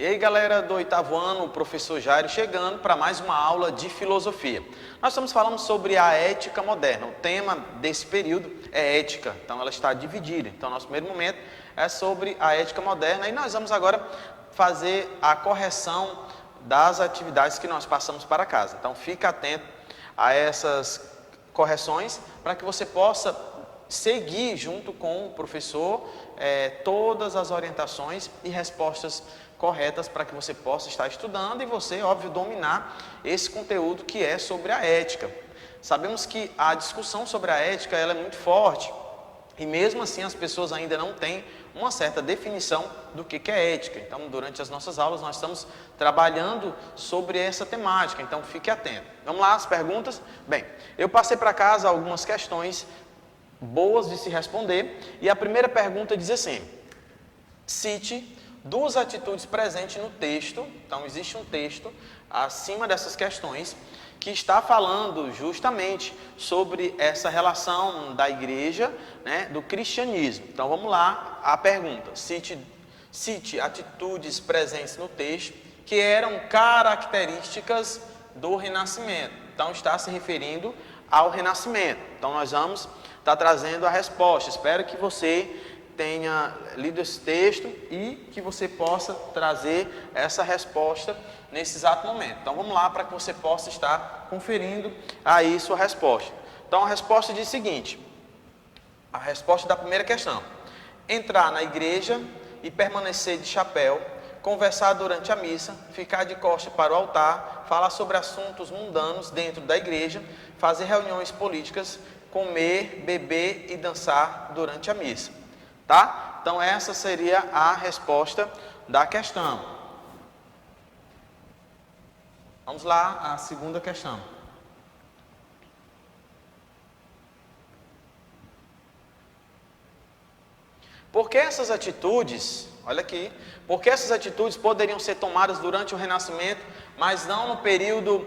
E aí galera do 8º ano, o professor Jairo chegando para mais uma aula de filosofia. Nós estamos falando sobre a ética moderna. O tema desse período é ética, então ela está dividida. Então nosso primeiro momento é sobre a ética moderna e nós vamos agora fazer a correção das atividades que nós passamos para casa. Então fica atento a essas correções para que você possa seguir junto com o professor todas as orientações e respostas corretas para que você possa estar estudando e você, óbvio, dominar esse conteúdo que é sobre a ética. Sabemos que a discussão sobre a ética ela é muito forte e mesmo assim as pessoas ainda não têm uma certa definição do que é ética. Então, durante as nossas aulas nós estamos trabalhando sobre essa temática, então fique atento. Vamos lá, as perguntas? Bem, eu passei para casa algumas questões boas de se responder e a primeira pergunta diz assim: cite duas atitudes presentes no texto. Então existe um texto acima dessas questões que está falando justamente sobre essa relação da igreja, do cristianismo. Então vamos lá, a pergunta: cite atitudes presentes no texto que eram características do Renascimento. Então está se referindo ao Renascimento. Então nós vamos estar trazendo a resposta. Espero que você tenha lido esse texto e que você possa trazer essa resposta nesse exato momento. Então vamos lá para que você possa estar conferindo aí sua resposta. Então a resposta diz o seguinte: a resposta da primeira questão: entrar na igreja e permanecer de chapéu, conversar durante a missa, ficar de costas para o altar, falar sobre assuntos mundanos dentro da igreja, fazer reuniões políticas, comer, beber e dançar durante a missa. Tá? Então essa seria a resposta da questão. Vamos lá, a segunda questão. Por que essas atitudes, olha aqui, por que essas atitudes poderiam ser tomadas durante o Renascimento, mas não no período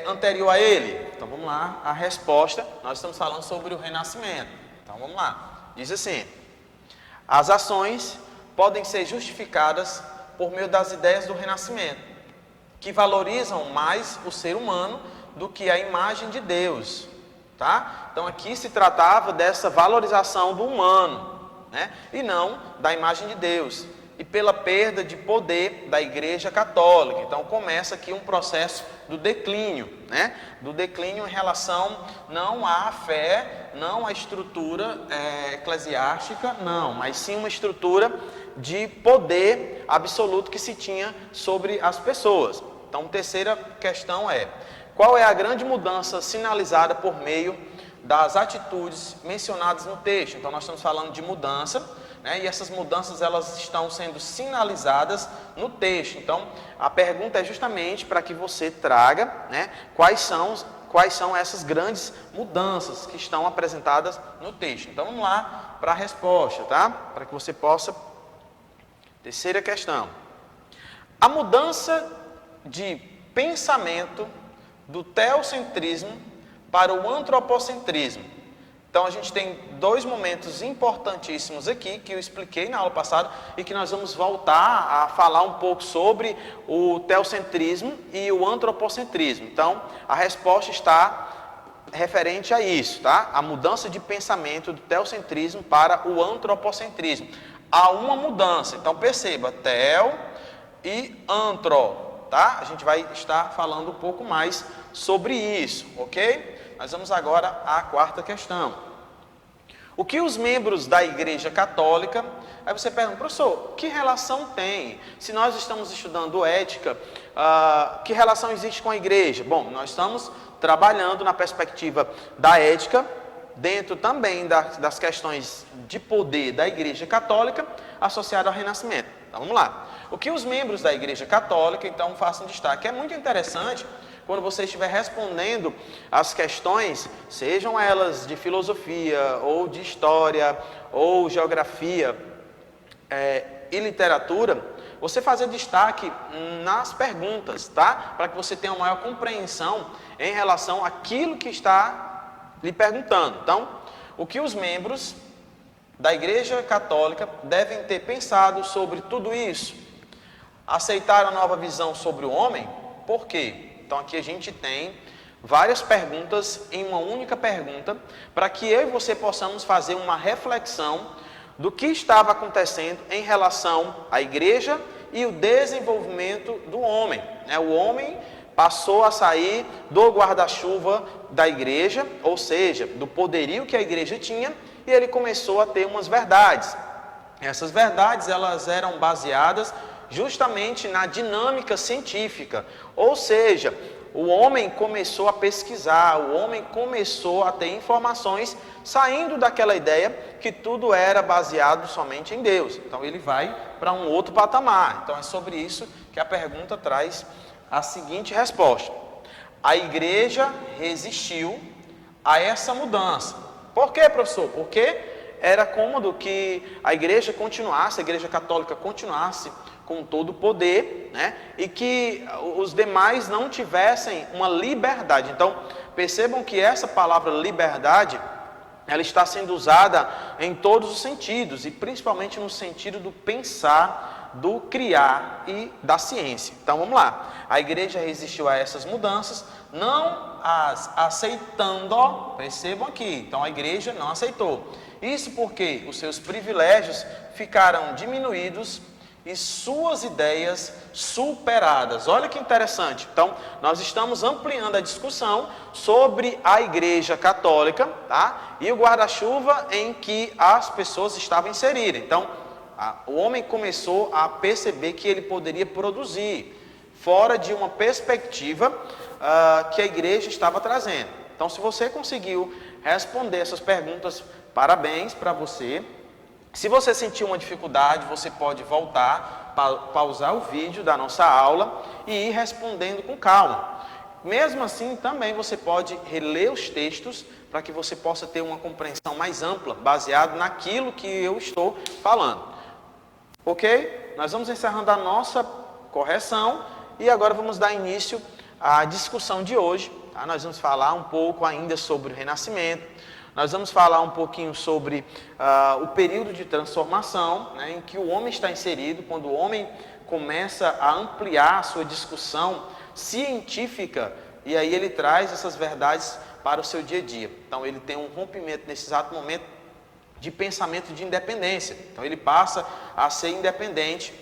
anterior a ele? Então vamos lá, a resposta, nós estamos falando sobre o Renascimento. Então vamos lá, diz assim: as ações podem ser justificadas por meio das ideias do Renascimento, que valorizam mais o ser humano do que a imagem de Deus. Tá? Então aqui se tratava dessa valorização do humano, e não da imagem de Deus. E pela perda de poder da Igreja Católica. Então começa aqui um processo do declínio, do declínio em relação não à fé, não à estrutura eclesiástica, não, mas sim uma estrutura de poder absoluto que se tinha sobre as pessoas. Então, a terceira questão é: qual é a grande mudança sinalizada por meio das atitudes mencionadas no texto? Então, nós estamos falando de mudança, e essas mudanças elas estão sendo sinalizadas no texto. Então, a pergunta é justamente para que você traga quais são essas grandes mudanças que estão apresentadas no texto. Então, vamos lá para a resposta, tá? Para que você possa... Terceira questão: a mudança de pensamento do teocentrismo para o antropocentrismo. Então a gente tem dois momentos importantíssimos aqui que eu expliquei na aula passada e que nós vamos voltar a falar um pouco sobre o teocentrismo e o antropocentrismo. Então a resposta está referente a isso, tá? A mudança de pensamento do teocentrismo para o antropocentrismo. Há uma mudança, então perceba, teo e antro, tá? A gente vai estar falando um pouco mais sobre isso, ok? Nós vamos agora à quarta questão. O que os membros da Igreja Católica... Aí você pergunta: professor, que relação tem? Se nós estamos estudando ética, que relação existe com a igreja? Bom, nós estamos trabalhando na perspectiva da ética, dentro também das questões de poder da Igreja Católica, associada ao Renascimento. Então vamos lá. O que os membros da Igreja Católica, então, façam destaque? É muito interessante quando você estiver respondendo as questões, sejam elas de filosofia, ou de história, ou geografia e literatura, você fazer destaque nas perguntas, tá? Para que você tenha uma maior compreensão em relação àquilo que está lhe perguntando. Então, o que os membros da Igreja Católica devem ter pensado sobre tudo isso? Aceitaram a nova visão sobre o homem? Por quê? Então aqui a gente tem várias perguntas em uma única pergunta, para que eu e você possamos fazer uma reflexão do que estava acontecendo em relação à igreja e o desenvolvimento do homem. O homem passou a sair do guarda-chuva da igreja, ou seja, do poderio que a igreja tinha, e ele começou a ter umas verdades. Essas verdades, elas eram baseadas justamente na dinâmica científica, ou seja, o homem começou a pesquisar, o homem começou a ter informações saindo daquela ideia que tudo era baseado somente em Deus. Então ele vai para um outro patamar. Então é sobre isso que a pergunta traz a seguinte resposta: a igreja resistiu a essa mudança. Por quê, professor? Porque era cômodo que a igreja continuasse, a igreja católica continuasse com todo o poder, e que os demais não tivessem uma liberdade. Então, percebam que essa palavra liberdade, ela está sendo usada em todos os sentidos, e principalmente no sentido do pensar, do criar e da ciência. Então, vamos lá. A igreja resistiu a essas mudanças, não as aceitando, percebam aqui, então a igreja não aceitou. Isso porque os seus privilégios ficaram diminuídos e suas ideias superadas. Olha que interessante. Então, nós estamos ampliando a discussão sobre a igreja católica, e o guarda-chuva em que as pessoas estavam inseridas. Então, o homem começou a perceber que ele poderia produzir fora de uma perspectiva que a igreja estava trazendo. Então, se você conseguiu responder essas perguntas, parabéns para você. Se você sentir uma dificuldade, você pode voltar, pausar o vídeo da nossa aula e ir respondendo com calma. Mesmo assim, também você pode reler os textos para que você possa ter uma compreensão mais ampla, baseado naquilo que eu estou falando. Ok? Nós vamos encerrando a nossa correção e agora vamos dar início à discussão de hoje. Nós vamos falar um pouco ainda sobre o Renascimento. Nós vamos falar um pouquinho sobre o período de transformação, em que o homem está inserido, quando o homem começa a ampliar a sua discussão científica, e aí ele traz essas verdades para o seu dia a dia. Então ele tem um rompimento nesse exato momento de pensamento de independência. Então ele passa a ser independente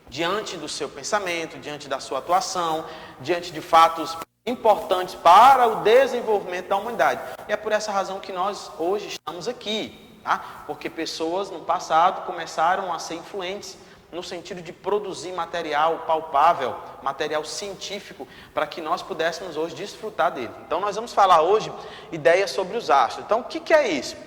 diante do seu pensamento, diante da sua atuação, diante de fatos importantes para o desenvolvimento da humanidade. E é por essa razão que nós hoje estamos aqui, porque pessoas no passado começaram a ser influentes no sentido de produzir material palpável, material científico, para que nós pudéssemos hoje desfrutar dele. Então nós vamos falar hoje ideias sobre os astros. Então o que é isso?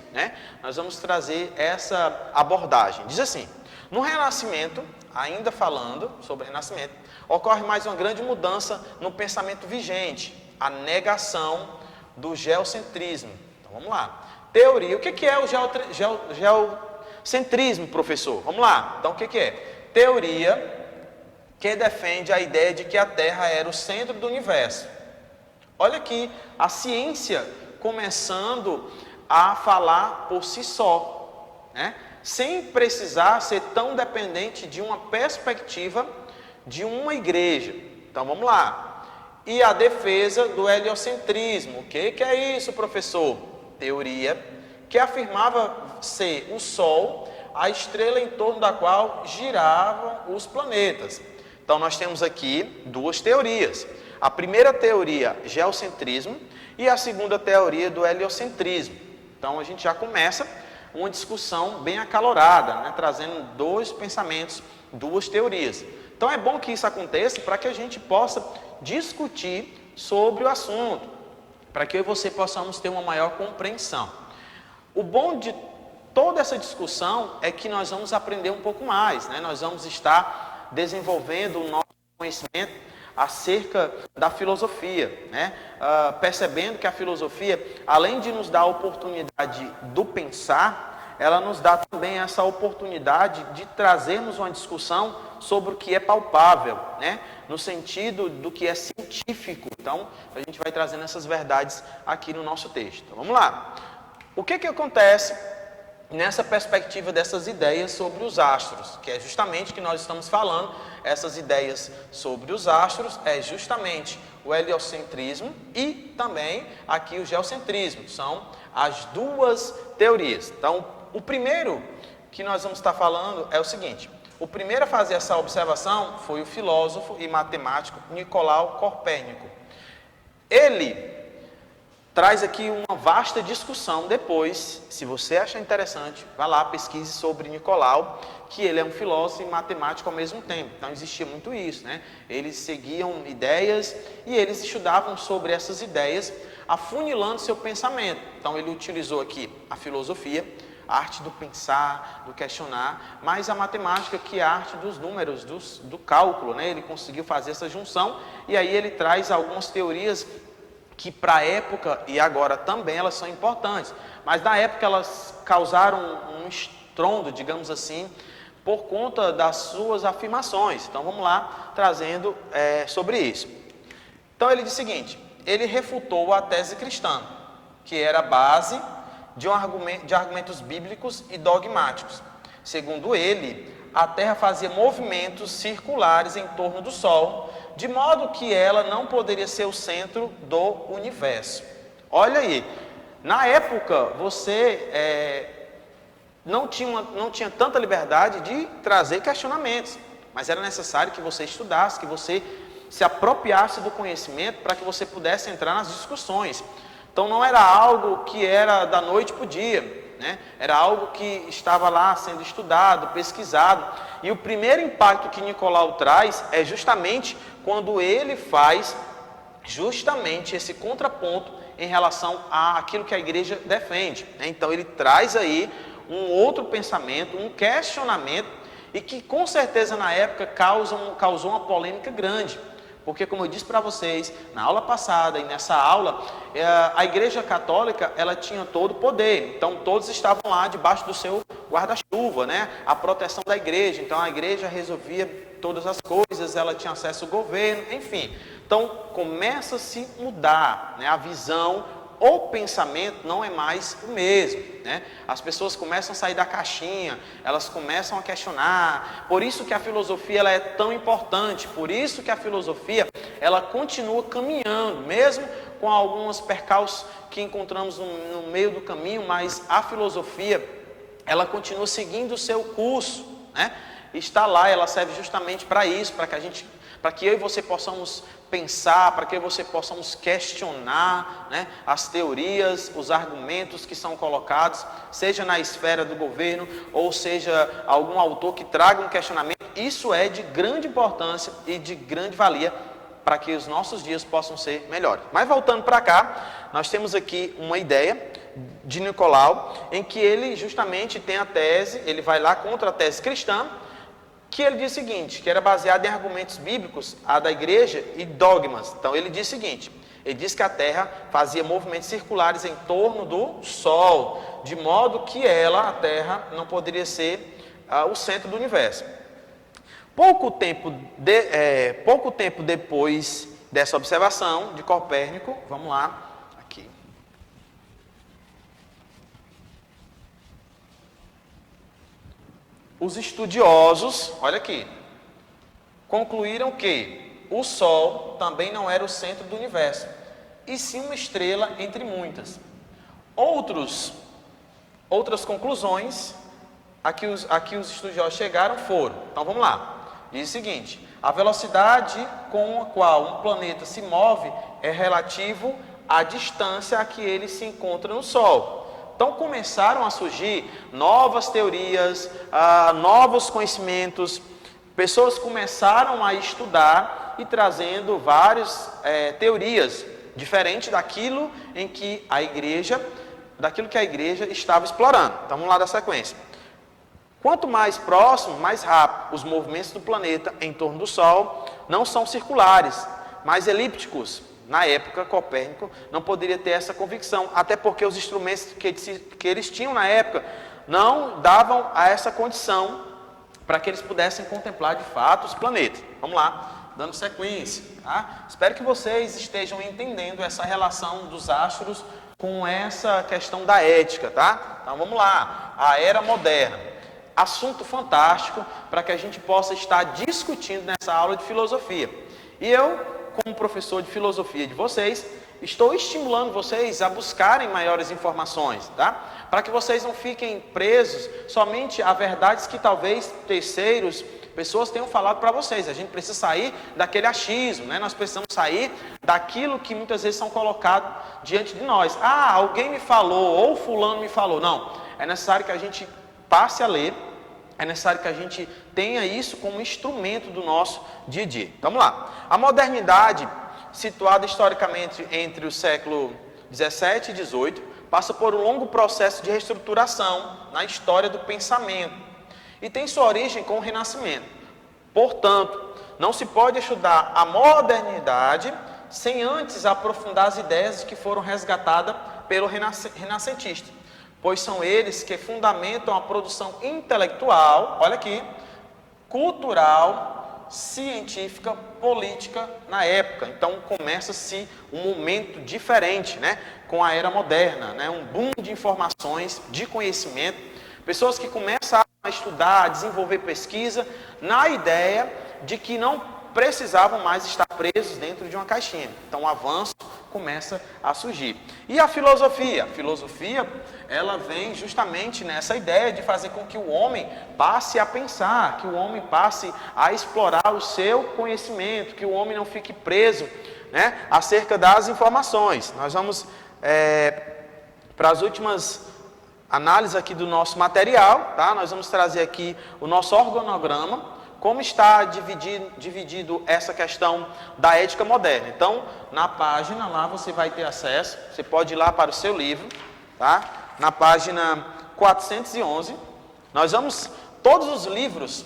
Nós vamos trazer essa abordagem. Diz assim: no Renascimento, ainda falando sobre o Renascimento, ocorre mais uma grande mudança no pensamento vigente, a negação do geocentrismo. Então vamos lá. Teoria. O que é o geocentrismo, professor? Vamos lá. Então o que é? Teoria que defende a ideia de que a Terra era o centro do universo. Olha aqui, a ciência começando a falar por si só, sem precisar ser tão dependente de uma perspectiva de uma igreja. Então vamos lá. E a defesa do heliocentrismo. O que é isso, professor? Teoria que afirmava ser o Sol a estrela em torno da qual giravam os planetas. Então nós temos aqui duas teorias. A primeira teoria, geocentrismo, e a segunda teoria do heliocentrismo. Então a gente já começa uma discussão bem acalorada, trazendo dois pensamentos, duas teorias. Então é bom que isso aconteça para que a gente possa discutir sobre o assunto, para que eu e você possamos ter uma maior compreensão. O bom de toda essa discussão é que nós vamos aprender um pouco mais, nós vamos estar desenvolvendo o nosso conhecimento acerca da filosofia, percebendo que a filosofia, além de nos dar a oportunidade do pensar, ela nos dá também essa oportunidade de trazermos uma discussão sobre o que é palpável, no sentido do que é científico. Então, a gente vai trazendo essas verdades aqui no nosso texto. Então, vamos lá. O que acontece nessa perspectiva dessas ideias sobre os astros, que é justamente o que nós estamos falando. Essas ideias sobre os astros é justamente o heliocentrismo e também aqui o geocentrismo, são as duas teorias. Então, o primeiro que nós vamos estar falando é o seguinte: o primeiro a fazer essa observação foi o filósofo e matemático Nicolau Copérnico. Ele traz aqui uma vasta discussão depois. Se você achar interessante, vá lá, pesquise sobre Nicolau, que ele é um filósofo e matemático ao mesmo tempo. Então existia muito isso, né? Eles seguiam ideias e eles estudavam sobre essas ideias, afunilando seu pensamento. Então ele utilizou aqui a filosofia, a arte do pensar, do questionar, mas a matemática, que é a arte dos números, do cálculo, né? Ele conseguiu fazer essa junção e aí ele traz algumas teorias que para a época, e agora também, elas são importantes, mas na época elas causaram um estrondo, digamos assim, por conta das suas afirmações. Então vamos lá, trazendo sobre isso. Então ele diz o seguinte: ele refutou a tese cristã, que era a base de argumentos bíblicos e dogmáticos. Segundo ele, a Terra fazia movimentos circulares em torno do Sol, de modo que ela não poderia ser o centro do universo. Olha aí, na época você não tinha tanta liberdade de trazer questionamentos, mas era necessário que você estudasse, que você se apropriasse do conhecimento para que você pudesse entrar nas discussões. Então não era algo que era da noite para o dia, né? Era algo que estava lá sendo estudado, pesquisado. E o primeiro impacto que Nicolau traz é justamente quando ele faz justamente esse contraponto em relação àquilo que a igreja defende, né? Então ele traz aí um outro pensamento, um questionamento, e que com certeza na época causou uma polêmica grande. Porque, como eu disse para vocês, na aula passada e nessa aula, a Igreja Católica, ela tinha todo o poder. Então, todos estavam lá debaixo do seu guarda-chuva, né? A proteção da igreja. Então, a igreja resolvia todas as coisas, ela tinha acesso ao governo, enfim. Então, começa a se mudar, né? A visão, o pensamento não é mais o mesmo, né? As pessoas começam a sair da caixinha, elas começam a questionar. Por isso que a filosofia ela é tão importante, por isso que a filosofia ela continua caminhando, mesmo com alguns percalços que encontramos no meio do caminho, mas a filosofia ela continua seguindo o seu curso, né? Está lá, ela serve justamente para isso, para que eu e você possamos pensar, para que eu e você possamos questionar, né, as teorias, os argumentos que são colocados, seja na esfera do governo, ou seja algum autor que traga um questionamento. Isso é de grande importância e de grande valia para que os nossos dias possam ser melhores. Mas voltando para cá, nós temos aqui uma ideia de Nicolau, em que ele justamente tem a tese, ele vai lá contra a tese cristã, que ele diz o seguinte, que era baseado em argumentos bíblicos, a da igreja e dogmas. Então ele diz o seguinte, ele diz que a Terra fazia movimentos circulares em torno do Sol, de modo que a Terra, não poderia ser o centro do universo. Pouco tempo depois dessa observação de Copérnico, vamos lá, aqui. Os estudiosos, olha aqui, concluíram que o Sol também não era o centro do universo, e sim uma estrela entre muitas. Outras conclusões a que os estudiosos chegaram foram, então vamos lá, diz o seguinte: a velocidade com a qual um planeta se move é relativo à distância a que ele se encontra no Sol. Então começaram a surgir novas teorias, novos conhecimentos, pessoas começaram a estudar e trazendo várias teorias, diferente daquilo que a igreja estava explorando. Então vamos lá da sequência. Quanto mais próximo, mais rápido. Os movimentos do planeta em torno do Sol não são circulares, mas elípticos. Na época, Copérnico não poderia ter essa convicção, até porque os instrumentos que eles tinham na época não davam a essa condição para que eles pudessem contemplar de fato os planetas. Vamos lá, dando sequência. Tá? Espero que vocês estejam entendendo essa relação dos astros com essa questão da ética, tá? Então vamos lá, a era moderna. Assunto fantástico para que a gente possa estar discutindo nessa aula de filosofia. E eu, como professor de filosofia de vocês, estou estimulando vocês a buscarem maiores informações, tá? Para que vocês não fiquem presos somente a verdades que talvez terceiros, pessoas tenham falado para vocês. A gente precisa sair daquele achismo, né? Nós precisamos sair daquilo que muitas vezes são colocados diante de nós. Ah, alguém me falou, ou fulano me falou. Não, é necessário que a gente passe a ler, é necessário que a gente tenha isso como instrumento do nosso dia a dia. Vamos lá. A modernidade, situada historicamente entre o século 17 e 18, passa por um longo processo de reestruturação na história do pensamento e tem sua origem com o Renascimento. Portanto, não se pode estudar a modernidade sem antes aprofundar as ideias que foram resgatadas pelo renascentista, pois são eles que fundamentam a produção intelectual, olha aqui, cultural, científica, política na época. Então começa-se um momento diferente, né, com a era moderna, né, um boom de informações, de conhecimento, pessoas que começam a estudar, a desenvolver pesquisa na ideia de que não precisavam mais estar presos dentro de uma caixinha. Então o avanço começa a surgir. E a filosofia? A filosofia, ela vem justamente nessa ideia de fazer com que o homem passe a pensar, que o homem passe a explorar o seu conhecimento, que o homem não fique preso, né, acerca das informações. Nós vamos para as últimas análises aqui do nosso material, tá? Nós vamos trazer aqui o nosso organograma, como está dividido essa questão da ética moderna. Então, na página lá você vai ter acesso, você pode ir lá para o seu livro, tá? Na página 411, nós vamos, todos os livros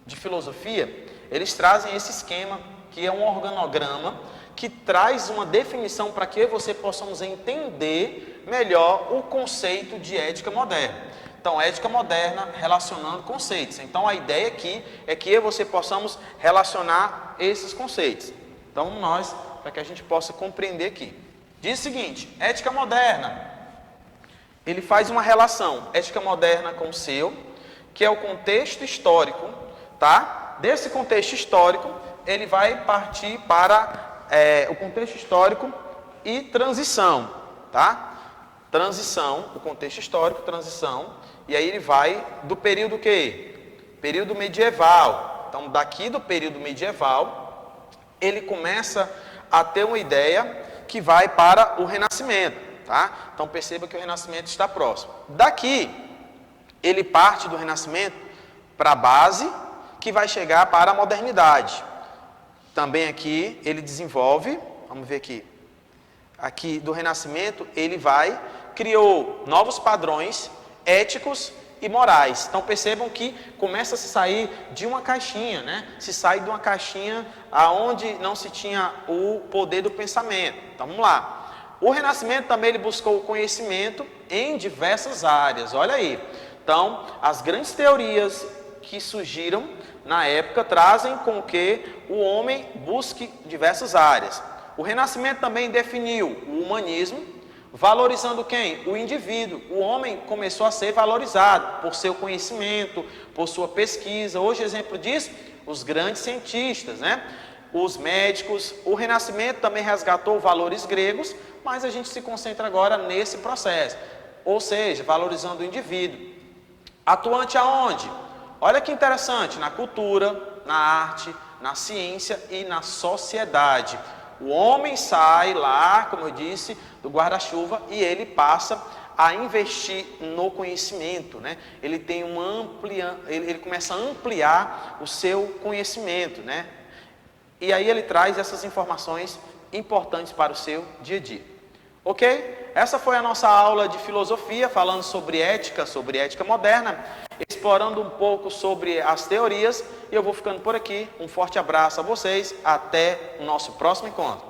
de filosofia, eles trazem esse esquema, que é um organograma, que traz uma definição para que você possamos entender melhor o conceito de ética moderna. Então, ética moderna relacionando conceitos. Então, a ideia aqui é que eu e você possamos relacionar esses conceitos. Então, nós, para que a gente possa compreender aqui. Diz o seguinte, ética moderna, ele faz uma relação, ética moderna com o seu, que é o contexto histórico, tá? Desse contexto histórico, ele vai partir para o contexto histórico e transição, tá? Transição, o contexto histórico, transição, e aí ele vai do período quê? Período medieval. Então, daqui do período medieval, ele começa a ter uma ideia que vai para o Renascimento, tá? Então, perceba que o Renascimento está próximo. Daqui, ele parte do Renascimento para a base, que vai chegar para a modernidade. Também aqui, ele desenvolve, vamos ver aqui do Renascimento, ele criou novos padrões éticos e morais. Então percebam que começa a se sair de uma caixinha, né? Se sai de uma caixinha aonde não se tinha o poder do pensamento. Então vamos lá. O Renascimento também ele buscou o conhecimento em diversas áreas. Olha aí. Então as grandes teorias que surgiram na época trazem com que o homem busque diversas áreas. O Renascimento também definiu o humanismo, valorizando quem? O indivíduo. O homem começou a ser valorizado por seu conhecimento, por sua pesquisa. Hoje, exemplo disso, os grandes cientistas, né? Os médicos. O Renascimento também resgatou valores gregos, mas a gente se concentra agora nesse processo. Ou seja, valorizando o indivíduo. Atuante aonde? Olha que interessante, na cultura, na arte, na ciência e na sociedade. O homem sai lá, como eu disse, do guarda-chuva e ele passa a investir no conhecimento, né? Ele tem ele começa a ampliar o seu conhecimento, né? E aí ele traz essas informações importantes para o seu dia a dia. Ok? Essa foi a nossa aula de filosofia, falando sobre ética moderna, explorando um pouco sobre as teorias, e eu vou ficando por aqui. Um forte abraço a vocês, até o nosso próximo encontro.